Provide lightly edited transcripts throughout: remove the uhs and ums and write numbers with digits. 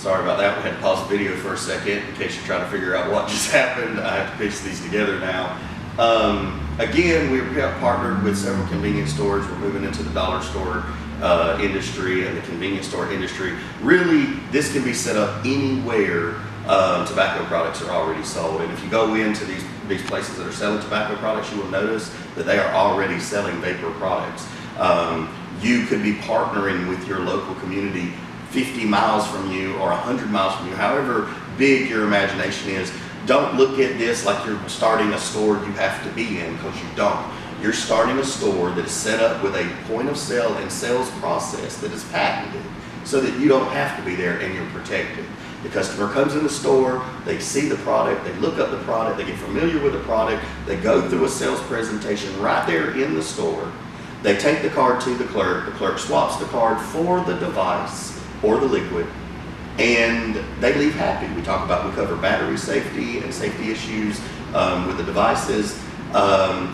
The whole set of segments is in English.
Sorry about that. We had to pause the video for a second in case you're trying to figure out what just happened. I have to piece these together now. Again, we've partnered with several convenience stores. We're moving into the dollar store industry and the convenience store industry. Really, this can be set up anywhere tobacco products are already sold. And if you go into these places that are selling tobacco products, you will notice that they are already selling vapor products. You could be partnering with your local community 50 miles from you or 100 miles from you, however big your imagination is. Don't look at this like you're starting a store you have to be in, because you don't. You're starting a store that is set up with a point of sale and sales process that is patented so that you don't have to be there and you're protected. The customer comes in the store, they see the product, they look up the product, they get familiar with the product, they go through a sales presentation right there in the store. They take the card to the clerk swaps the card for the device or the liquid, and they leave happy. We cover battery safety and safety issues with the devices.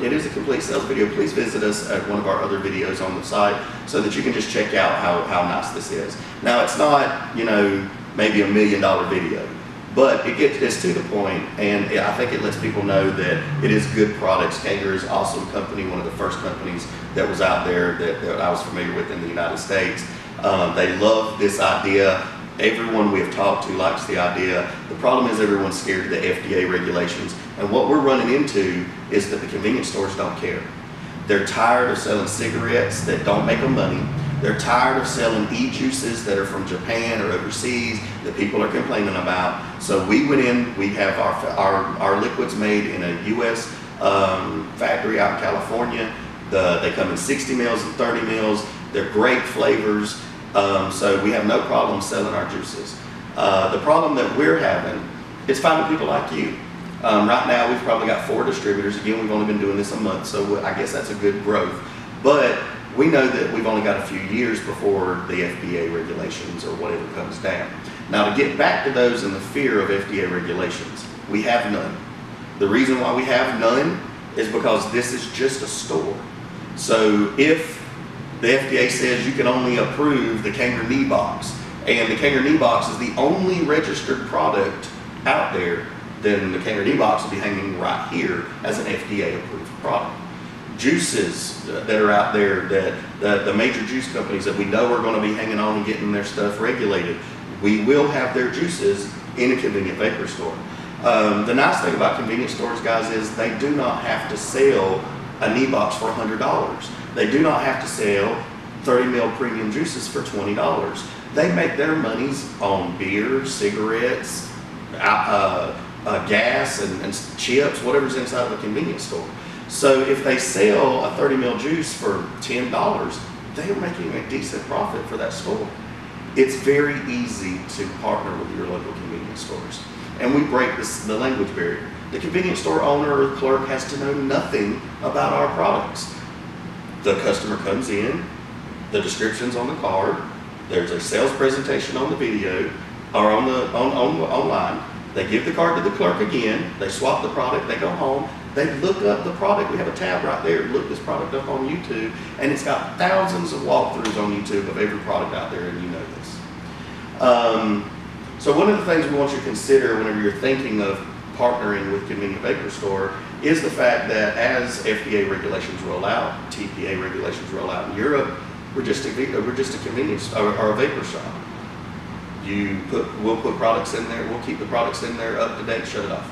It is a complete sales video. Please visit us at one of our other videos on the site so that you can just check out how nice this is. Now, it's not, maybe $1 million video, but it's to the point, and I think it lets people know that it is good products. Kangaroo is an awesome company, one of the first companies that was out there that I was familiar with in the United States. They love this idea. Everyone we have talked to likes the idea. The problem is everyone's scared of the FDA regulations, and what we're running into is that the convenience stores don't care. They're tired of selling cigarettes that don't make them money. They're tired of selling e-juices that are from Japan or overseas that people are complaining about. So we went in, we have our liquids made in a U.S. Factory out in California. They come in 60 mils and 30 mils. They're great flavors. So we have no problem selling our juices. The problem that we're having is finding people like you. Right now we've probably got 4 distributors. Again, we've only been doing this a month, so I guess that's a good growth. But we know that we've only got a few years before the FDA regulations or whatever comes down. Now, to get back to those and the fear of FDA regulations, we have none. The reason why we have none is because this is just a store. So if the FDA says you can only approve the Kangaroo knee box, and the Kangaroo knee box is the only registered product out there, then the Kangaroo knee box will be hanging right here as an FDA approved product. Juices that are out there, that the major juice companies that we know are going to be hanging on and getting their stuff regulated, we will have their juices in a convenient vapor store. The nice thing about convenience stores, guys, is they do not have to sell a knee box for $100. They do not have to sell 30 ml premium juices for $20. They make their monies on beer, cigarettes, gas, and chips, whatever's inside of a convenience store. So if they sell a 30 ml juice for $10, they are making a decent profit for that store. It's very easy to partner with your local convenience stores. And we break the language barrier. The convenience store owner or clerk has to know nothing about our products. The customer comes in, the description's on the card, there's a sales presentation on the video or online. They give the card to the clerk again, they swap the product, they go home, they look up the product. We have a tab right there, look this product up on YouTube, and it's got thousands of walkthroughs on YouTube of every product out there, and you know this. So one of the things we want you to consider whenever you're thinking of partnering with convenient vapor store is the fact that as FDA regulations roll out, TPA regulations roll out in Europe, we're just a convenience or a vapor shop. We'll put products in there, we'll keep the products in there up to date, shut it off.